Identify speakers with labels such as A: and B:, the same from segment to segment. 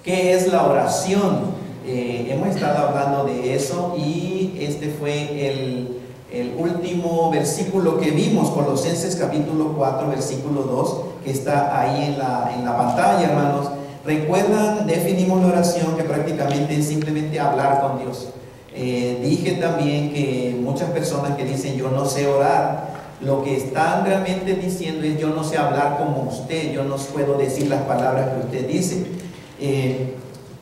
A: ¿Qué es la oración? Hemos estado hablando de eso y este fue el último versículo que vimos, Colosenses capítulo 4, versículo 2, que está ahí en la pantalla, hermanos. ¿Recuerdan? Definimos la oración que prácticamente es simplemente hablar con Dios. Dije también que muchas personas que dicen yo no sé orar, lo que están realmente diciendo es yo no sé hablar como usted, yo no puedo decir las palabras que usted dice.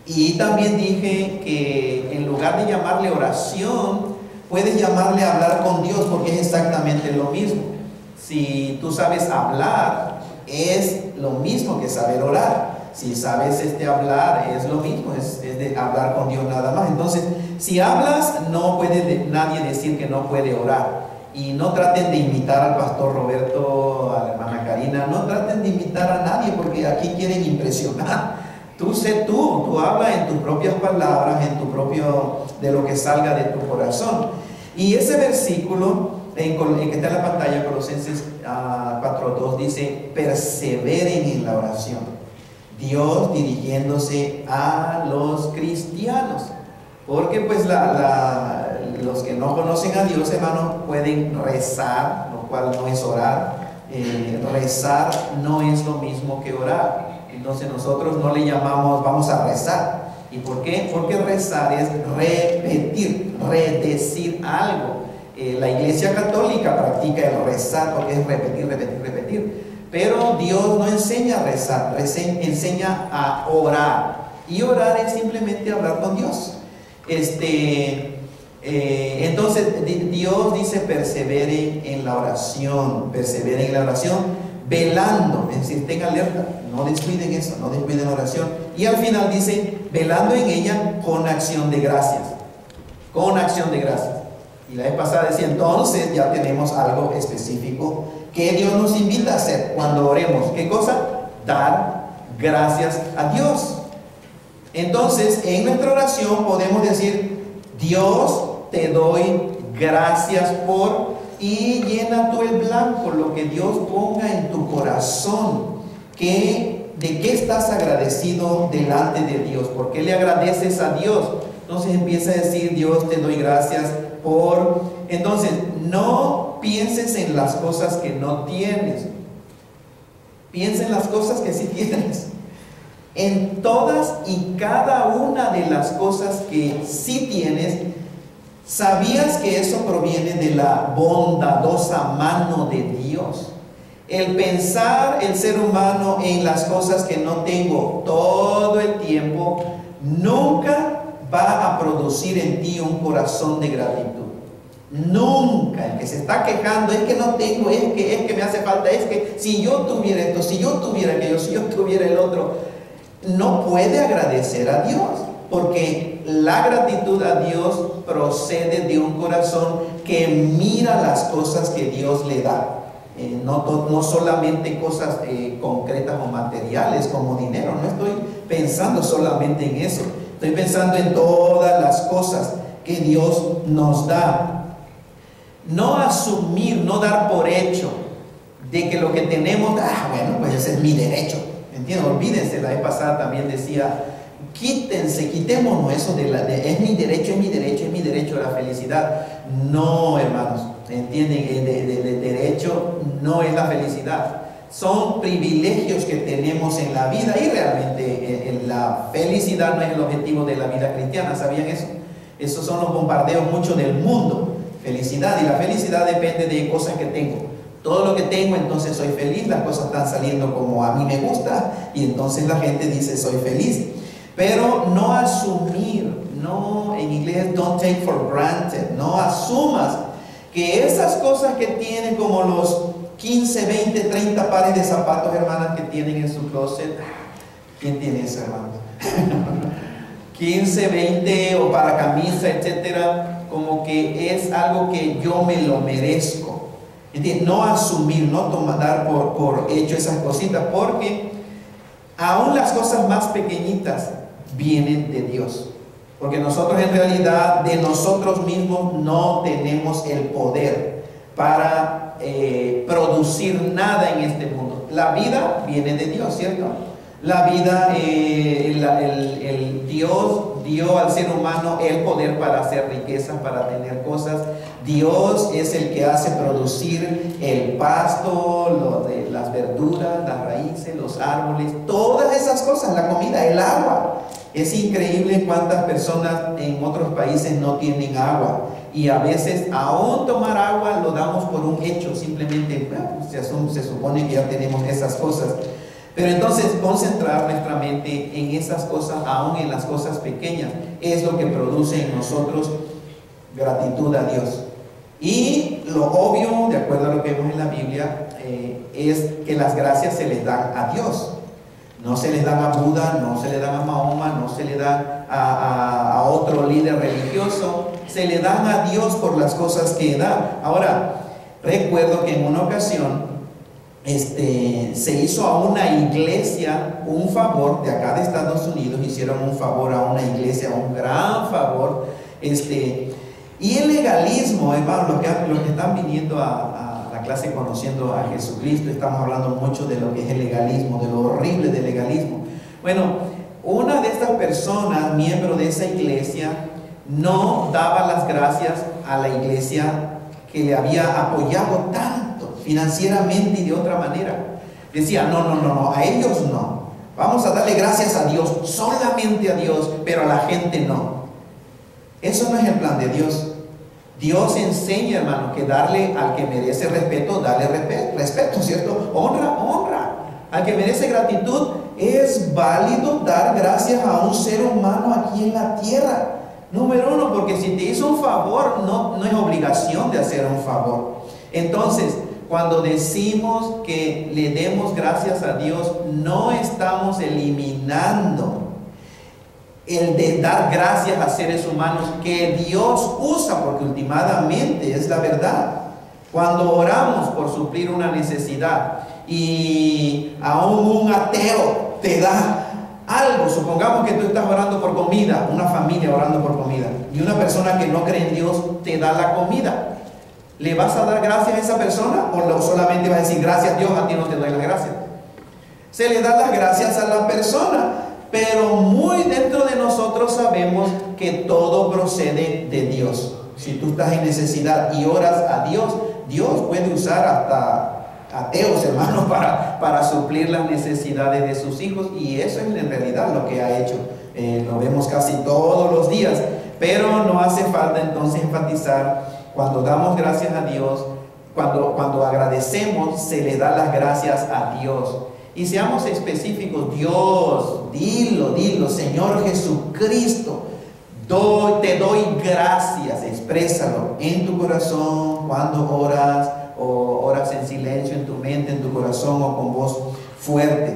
A: Y también dije que en lugar de llamarle oración, puedes llamarle hablar con Dios, porque es exactamente lo mismo. Si tú sabes hablar, es lo mismo que saber orar. Si sabes hablar, es lo mismo, es de hablar con Dios nada más. Entonces, si hablas, no puede nadie decir que no puede orar. Y no traten de imitar al pastor Roberto, a la hermana Karina, no traten de imitar a nadie, porque aquí quieren impresionar. Tú sé tú habla en tus propias palabras, de lo que salga de tu corazón. Y ese versículo que está en la pantalla, Colosenses 4:2, dice: perseveren en la oración. Dios dirigiéndose a los cristianos, porque pues los que no conocen a Dios, hermanos, pueden rezar, lo cual no es orar. Rezar no es lo mismo que orar. Entonces nosotros no le llamamos vamos a rezar. ¿Y por qué? Porque rezar es repetir, redecir algo. La Iglesia Católica practica el rezar porque es repetir, repetir, repetir. Pero Dios no enseña a rezar, enseña a orar. Y orar es simplemente hablar con Dios. Entonces Dios dice perseveren en la oración, velando, es decir, tengan alerta, no descuiden eso, no descuiden la oración. Y al final dice velando en ella con acción de gracias, con acción de gracias. Y la vez pasada decía, entonces ya tenemos algo específico que Dios nos invita a hacer cuando oremos. ¿Qué cosa? Dar gracias a Dios. Entonces, en nuestra oración podemos decir: Dios, te doy gracias por... Y llena tú el blanco, lo que Dios ponga en tu corazón. ¿De qué estás agradecido delante de Dios? ¿Por qué le agradeces a Dios? Entonces empieza a decir: Dios, te doy gracias por... Entonces, no pienses en las cosas que no tienes. Piensa en las cosas que sí tienes. En todas y cada una de las cosas que sí tienes, ¿sabías que eso proviene de la bondadosa mano de Dios? El pensar el ser humano en las cosas que no tengo todo el tiempo nunca va a producir en ti un corazón de gratitud. Nunca. El que se está quejando es que no tengo, es que me hace falta, es que si yo tuviera esto, si yo tuviera aquello, si yo tuviera el otro, no puede agradecer a Dios, porque la gratitud a Dios procede de un corazón que mira las cosas que Dios le da. No solamente cosas concretas o materiales como dinero. No estoy pensando solamente en eso. Estoy pensando en todas las cosas que Dios nos da. No asumir, no dar por hecho de que lo que tenemos, bueno, pues ese es mi derecho. ¿Entienden? Olvídense, la vez pasada también decía, quitémonos eso es mi derecho, es mi derecho, es mi derecho a la felicidad. No, hermanos, ¿entienden? El derecho no es la felicidad. Son privilegios que tenemos en la vida y realmente la felicidad no es el objetivo de la vida cristiana. ¿Sabían eso? Esos son los bombardeos mucho del mundo. Felicidad, y la felicidad depende de cosas que tengo. Todo lo que tengo, entonces soy feliz, las cosas están saliendo como a mí me gusta y entonces la gente dice soy feliz. Pero no asumir, no, en inglés don't take for granted, no asumas que esas cosas que tienen, como los 15, 20, 30 pares de zapatos, hermanas, que tienen en su closet. ¿Quién tiene eso, hermanos? 15, 20 o para camisa, etcétera, como que es algo que yo me lo merezco. ¿Entiendes? No asumir, no dar por hecho esas cositas, porque aún las cosas más pequeñitas vienen de Dios. Porque nosotros en realidad de nosotros mismos no tenemos el poder para producir nada en este mundo. La vida viene de Dios, ¿cierto? La vida, el Dios dio al ser humano el poder para hacer riquezas, para tener cosas. Dios es el que hace producir el pasto, las verduras, las raíces, los árboles, todas esas cosas, la comida, el agua. Es increíble cuántas personas en otros países no tienen agua. Y a veces aún tomar agua lo damos por un hecho, simplemente se supone que ya tenemos esas cosas. Pero entonces concentrar nuestra mente en esas cosas, aún en las cosas pequeñas, es lo que produce en nosotros gratitud a Dios. Y lo obvio, de acuerdo a lo que vemos en la Biblia, es que las gracias se les dan a Dios. No se les dan a Buda, no se le dan a Mahoma, no se le dan a otro líder religioso. Se le dan a Dios por las cosas que da. Ahora, recuerdo que en una ocasión se hizo a una iglesia un favor, de acá de Estados Unidos hicieron un favor a una iglesia, un gran favor, y el legalismo, hermano, los que están viniendo a la clase conociendo a Jesucristo, estamos hablando mucho de lo que es el legalismo, de lo horrible del legalismo. Bueno, una de estas personas, miembro de esa iglesia, no daba las gracias a la iglesia que le había apoyado tanto financieramente y de otra manera. Decía, no, a ellos no. Vamos a darle gracias a Dios, solamente a Dios, pero a la gente no. Eso no es el plan de Dios. Dios enseña, hermano, que darle al que merece respeto, darle respeto, ¿cierto? Honra. Al que merece gratitud, es válido dar gracias a un ser humano aquí en la tierra. Número uno, porque si te hizo un favor, no es obligación de hacer un favor. Entonces, cuando decimos que le demos gracias a Dios, no estamos eliminando el de dar gracias a seres humanos que Dios usa, porque últimamente es la verdad. Cuando oramos por suplir una necesidad y aún un ateo te da algo, supongamos que tú estás orando por comida, una familia orando por comida, y una persona que no cree en Dios te da la comida, ¿le vas a dar gracias a esa persona o solamente vas a decir gracias Dios, a ti no te doy las gracias? Se le da las gracias a la persona, pero muy dentro de nosotros sabemos que todo procede de Dios. Si tú estás en necesidad y oras a Dios, Dios puede usar hasta ateos, hermanos, para suplir las necesidades de sus hijos, y eso es en realidad lo que ha hecho. Lo vemos casi todos los días, pero no hace falta entonces enfatizar. Cuando damos gracias a Dios, cuando agradecemos, se le da las gracias a Dios. Y seamos específicos. Dios, dilo, Señor Jesucristo, te doy gracias. Exprésalo en tu corazón cuando oras, o oras en silencio en tu mente, en tu corazón, o con voz fuerte.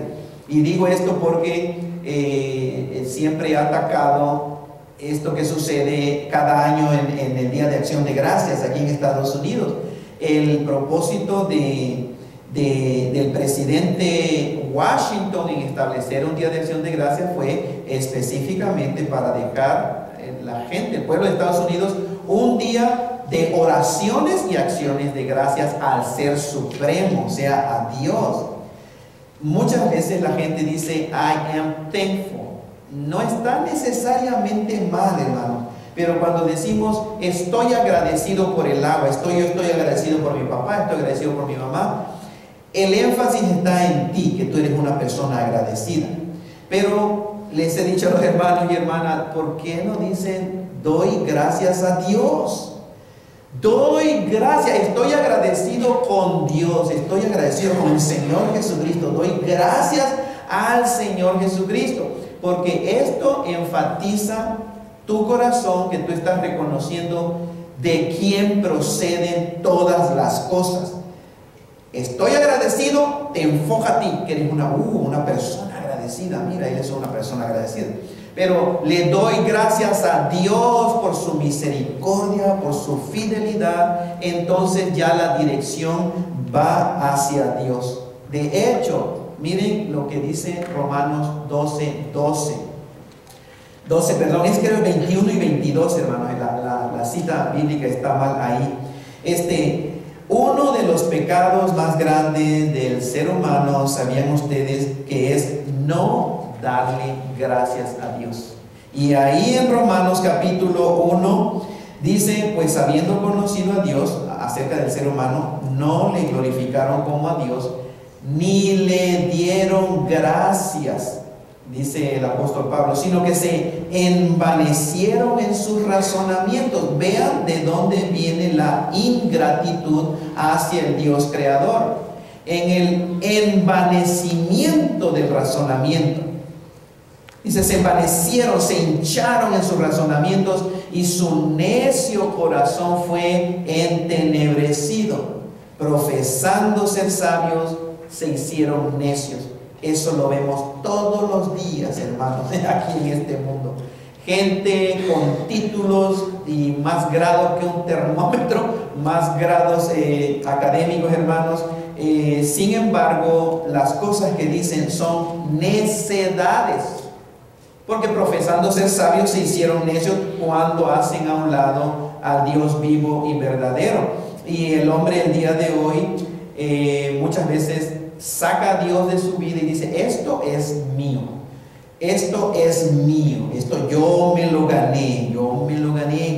A: Y digo esto porque siempre he atacado esto que sucede cada año en el Día de Acción de Gracias aquí en Estados Unidos. El propósito del presidente Washington en establecer un Día de Acción de Gracias fue específicamente para dejar la gente, el pueblo de Estados Unidos, un día de oraciones y acciones de gracias al Ser Supremo, o sea, a Dios. Muchas veces la gente dice, I am thankful. No está necesariamente mal, hermano, pero cuando decimos, estoy agradecido por el agua, yo estoy agradecido por mi papá, estoy agradecido por mi mamá, el énfasis está en ti, que tú eres una persona agradecida. Pero les he dicho a los hermanos y hermanas, ¿por qué no dicen, doy gracias a Dios? Doy gracias, estoy agradecido con Dios, estoy agradecido con el Señor Jesucristo, doy gracias al Señor Jesucristo, porque esto enfatiza tu corazón, que tú estás reconociendo de quién proceden todas las cosas. Estoy agradecido, te enfoca a ti, que eres una persona agradecida. Mira, él es una persona agradecida. Pero le doy gracias a Dios por su misericordia, por su fidelidad. Entonces ya la dirección va hacia Dios. De hecho, miren lo que dice Romanos 12, es que el 21 y 22, hermanos. La cita bíblica está mal ahí. Uno de los pecados más grandes del ser humano, ¿sabían ustedes que es no darle gracias a Dios. Y ahí en Romanos capítulo 1 dice, pues habiendo conocido a Dios acerca del ser humano, no le glorificaron como a Dios, ni le dieron gracias, dice el apóstol Pablo, sino que se envanecieron en sus razonamientos. Vean de dónde viene la ingratitud hacia el Dios creador. En el envanecimiento del razonamiento. Dice, se envanecieron, se hincharon en sus razonamientos y su necio corazón fue entenebrecido. Profesando ser sabios, se hicieron necios. Eso lo vemos todos los días, hermanos, aquí en este mundo. Gente con títulos y más grados que un termómetro, más grados académicos, hermanos. Sin embargo, las cosas que dicen son necedades. Porque profesando ser sabios se hicieron necios cuando hacen a un lado al Dios vivo y verdadero. Y el hombre el día de hoy muchas veces saca a Dios de su vida y dice, esto es mío, esto es mío, esto yo me lo gané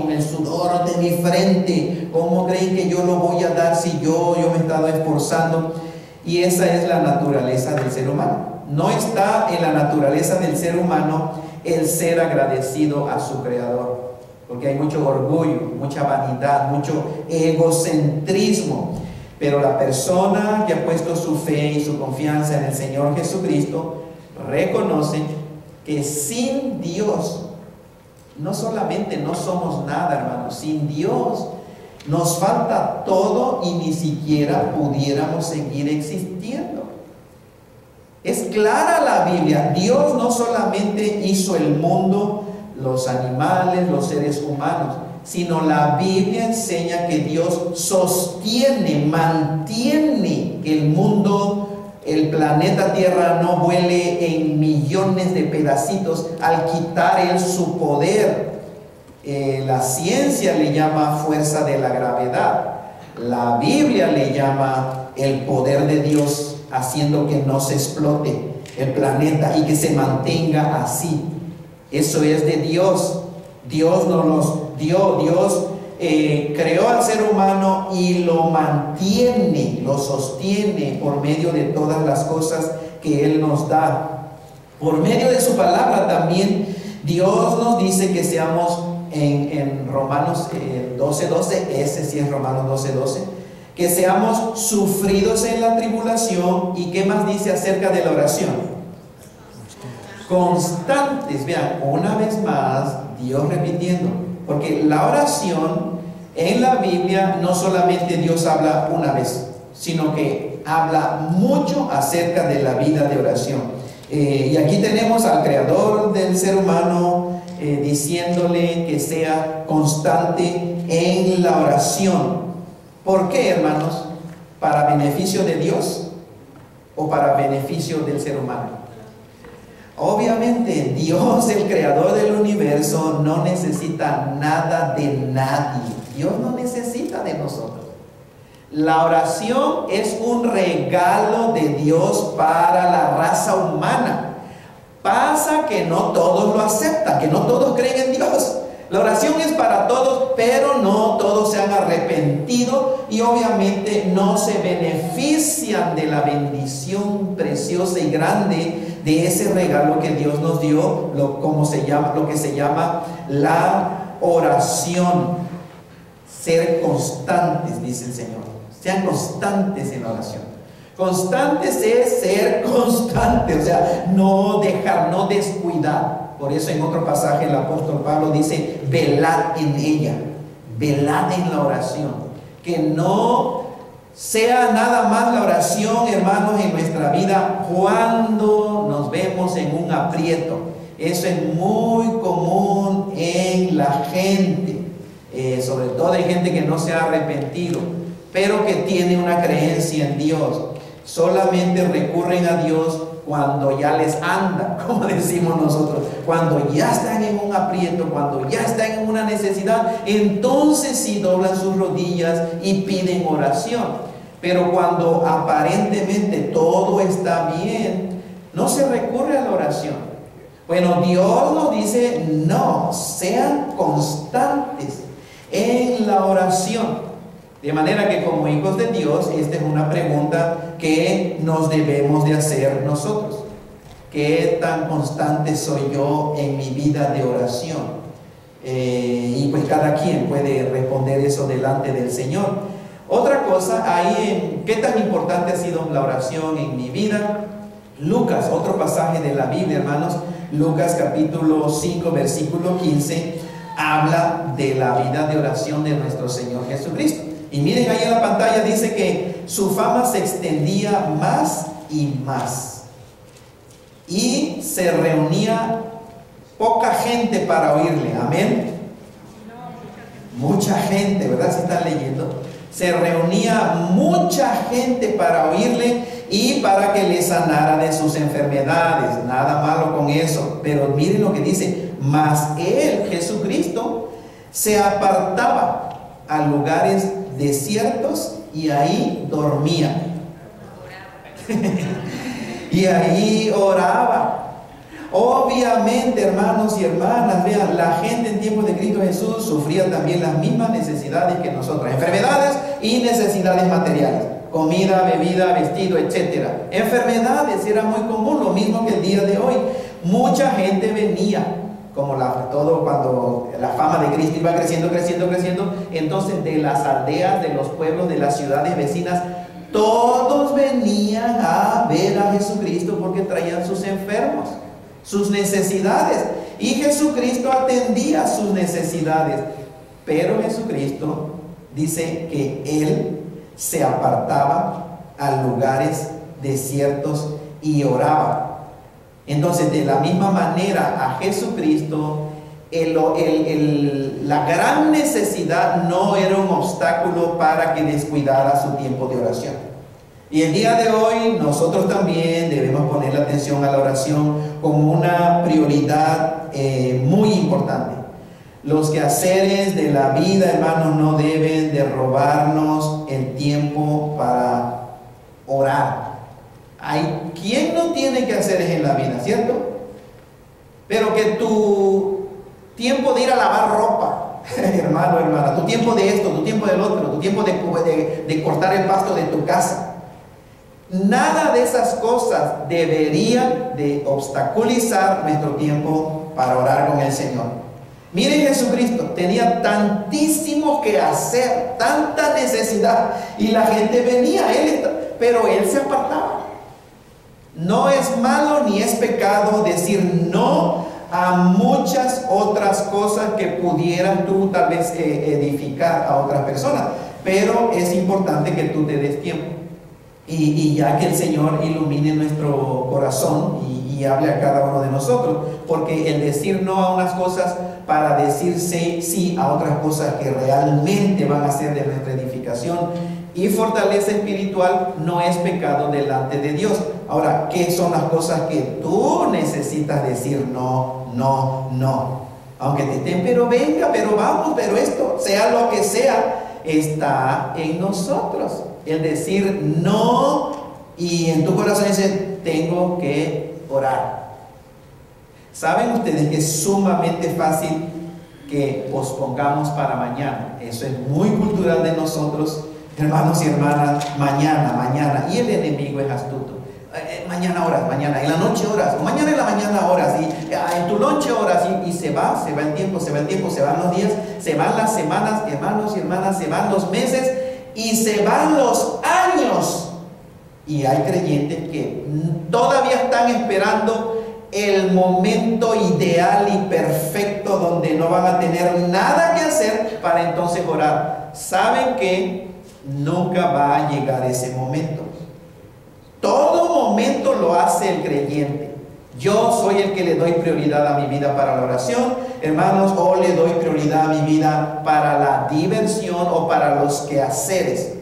A: con el sudor de mi frente. ¿Cómo creen que yo lo voy a dar si yo me he estado esforzando? Y esa es la naturaleza del ser humano. No está en la naturaleza del ser humano el ser agradecido a su creador, porque hay mucho orgullo, mucha vanidad, mucho egocentrismo. Pero la persona que ha puesto su fe y su confianza en el Señor Jesucristo reconoce que sin Dios no solamente no somos nada, hermanos, sin Dios nos falta todo y ni siquiera pudiéramos seguir existiendo. Es clara la Biblia. Dios no solamente hizo el mundo, los animales, los seres humanos, sino la Biblia enseña que Dios sostiene, mantiene que el mundo, el planeta Tierra no vuele en millones de pedacitos al quitar Él su poder. La ciencia le llama fuerza de la gravedad. La Biblia le llama el poder de Dios haciendo que no se explote el planeta y que se mantenga así. Eso es de Dios. Dios nos los dio. Dios creó al ser humano y lo mantiene, lo sostiene por medio de todas las cosas que Él nos da. Por medio de su palabra también Dios nos dice que seamos en Romanos 12:12, ese sí es Romanos 12:12, que seamos sufridos en la tribulación. ¿Y qué más dice acerca de la oración? Constantes. Vean, una vez más Dios repitiendo, porque la oración en la Biblia no solamente Dios habla una vez, sino que habla mucho acerca de la vida de oración. Y aquí tenemos al creador del ser humano diciéndole que sea constante en la oración. ¿Por qué, hermanos? ¿Para beneficio de Dios o para beneficio del ser humano? Obviamente Dios, el creador del universo, no necesita nada de nadie. Dios no necesita de nosotros. La oración es un regalo de Dios para la raza humana. Pasa que no todos lo aceptan, que no todos creen en Dios. La oración es para todos, pero no todos se han arrepentido y obviamente no se benefician de la bendición preciosa y grande de ese regalo que Dios nos dio, lo que se llama la oración. Ser constantes, dice el Señor. Sean constantes en la oración. Constantes es ser constante, o sea, no dejar, no descuidar. Por eso en otro pasaje el apóstol Pablo dice, velad en ella, velad en la oración. Que no sea nada más la oración, hermanos, en nuestra vida cuando nos vemos en un aprieto. Eso es muy común en la gente, sobre todo hay gente que no se ha arrepentido, pero que tiene una creencia en Dios. Solamente recurren a Dios cuando ya les anda, como decimos nosotros, cuando ya están en un aprieto, cuando ya están en una necesidad, entonces sí doblan sus rodillas y piden oración. Pero cuando aparentemente todo está bien, no se recurre a la oración. Bueno, Dios nos dice, no, sean constantes en la oración. De manera que como hijos de Dios, esta es una pregunta que nos debemos de hacer nosotros. ¿Qué tan constante soy yo en mi vida de oración? Y pues cada quien puede responder eso delante del Señor. Otra cosa, ahí, ¿qué tan importante ha sido la oración en mi vida? Lucas, otro pasaje de la Biblia, hermanos, Lucas capítulo 5, versículo 15, habla de la vida de oración de nuestro Señor Jesucristo. Y miren ahí en la pantalla, dice que su fama se extendía más y más. Y se reunía poca gente para oírle. Amén. Mucha gente, ¿verdad? Si están leyendo. Se reunía mucha gente para oírle y para que le sanara de sus enfermedades. Nada malo con eso. Pero miren lo que dice. Mas él, Jesucristo, se apartaba a lugares desiertos y ahí dormía. Y ahí oraba. Obviamente, hermanos y hermanas, vean, la gente en tiempos de Cristo Jesús sufría también las mismas necesidades que nosotros, enfermedades y necesidades materiales, comida, bebida, vestido, etc. Enfermedades era muy común, lo mismo que el día de hoy. Mucha gente venía, como todo cuando la fama de Cristo iba creciendo, entonces de las aldeas, de los pueblos, de las ciudades vecinas, todos venían a ver a Jesucristo porque traían sus enfermos, sus necesidades, y Jesucristo atendía sus necesidades. Pero Jesucristo dice que Él se apartaba a lugares desiertos y oraba. Entonces, de la misma manera, a Jesucristo, la gran necesidad no era un obstáculo para que descuidara su tiempo de oración. Y el día de hoy nosotros también debemos poner la atención a la oración como una prioridad muy importante. Los quehaceres de la vida, hermanos, no deben de robarnos el tiempo para orar. Hay quien no tiene quehaceres en la vida, ¿cierto? Pero que tu tiempo de ir a lavar ropa, hermano, hermana, tu tiempo de esto, tu tiempo del otro, tu tiempo de cortar el pasto de tu casa, nada de esas cosas deberían de obstaculizar nuestro tiempo para orar con el Señor. Miren, Jesucristo tenía tantísimo que hacer, tanta necesidad, y la gente venía a Él, pero Él se apartaba. No es malo ni es pecado decir no a muchas otras cosas que pudieran tú tal vez edificar a otras personas, pero es importante que tú te des tiempo y ya que el Señor ilumine nuestro corazón y hable a cada uno de nosotros, porque el decir no a unas cosas para decir sí a otras cosas que realmente van a ser de nuestra edificación y fortaleza espiritual no es pecado delante de Dios. Ahora, ¿qué son las cosas que tú necesitas decir no? Aunque te estén, pero venga, pero vamos, pero esto, sea lo que sea, está en nosotros. El decir no, y en tu corazón dice, tengo que orar. ¿Saben ustedes que es sumamente fácil que pospongamos para mañana? Eso es muy cultural de nosotros, hermanos y hermanas. Mañana, y el enemigo es astuto. Mañana oras, mañana, en la noche oras, o mañana en la mañana oras, y en tu noche oras, y se va el tiempo, se van los días, se van las semanas, hermanos y hermanas, se van los meses, y se van los años. Y hay creyentes que todavía están esperando el momento ideal y perfecto donde no van a tener nada que hacer para entonces orar. ¿Saben que nunca va a llegar ese momento? Todo momento lo hace el creyente. Yo soy el que le doy prioridad a mi vida para la oración, hermanos, o le doy prioridad a mi vida para la diversión o para los quehaceres.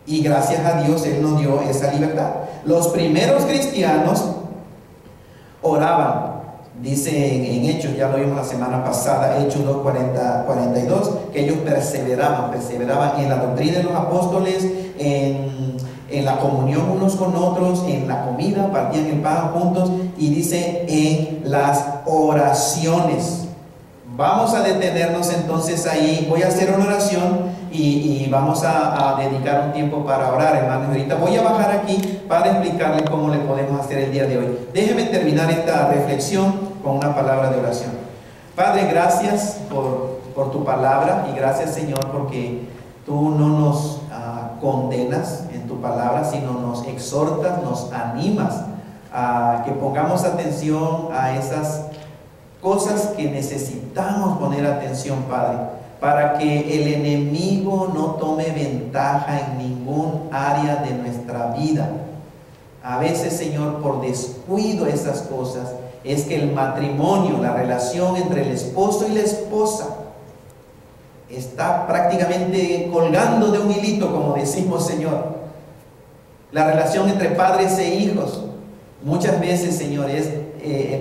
A: Y gracias a Dios Él nos dio esa libertad. Los primeros cristianos oraban. Dice en Hechos, ya lo vimos la semana pasada, Hechos 2:42, que ellos perseveraban en la doctrina de los apóstoles, en en la comunión unos con otros, en la comida, partían el pan juntos, y dice en las oraciones. Vamos a detenernos entonces ahí. Voy a hacer una oración y vamos a dedicar un tiempo para orar, hermanos. Ahorita voy a bajar aquí para explicarles cómo le podemos hacer el día de hoy. Déjenme terminar esta reflexión con una palabra de oración. Padre, gracias por tu palabra, y gracias, Señor, porque tú no nos condenas en tu palabra, sino nos exhortas, nos animas a que pongamos atención a esas cosas que necesitamos poner atención, Padre, para que el enemigo no tome ventaja en ningún área de nuestra vida. A veces, Señor, por descuido de esas cosas, es que el matrimonio, la relación entre el esposo y la esposa, está prácticamente colgando de un hilito, como decimos, Señor. La relación entre padres e hijos, muchas veces, Señor, es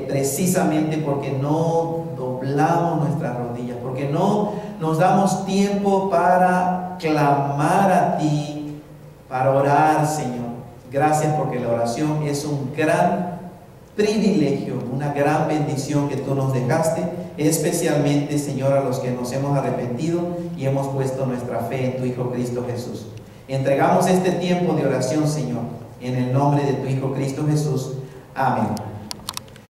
A: precisamente porque no doblamos nuestras rodillas, porque no nos damos tiempo para clamar a ti, para orar, Señor. Gracias, porque la oración es un gran privilegio, una gran bendición que tú nos dejaste, especialmente, Señor, a los que nos hemos arrepentido y hemos puesto nuestra fe en tu Hijo Cristo Jesús. Entregamos este tiempo de oración, Señor, en el nombre de tu Hijo Cristo Jesús. Amén.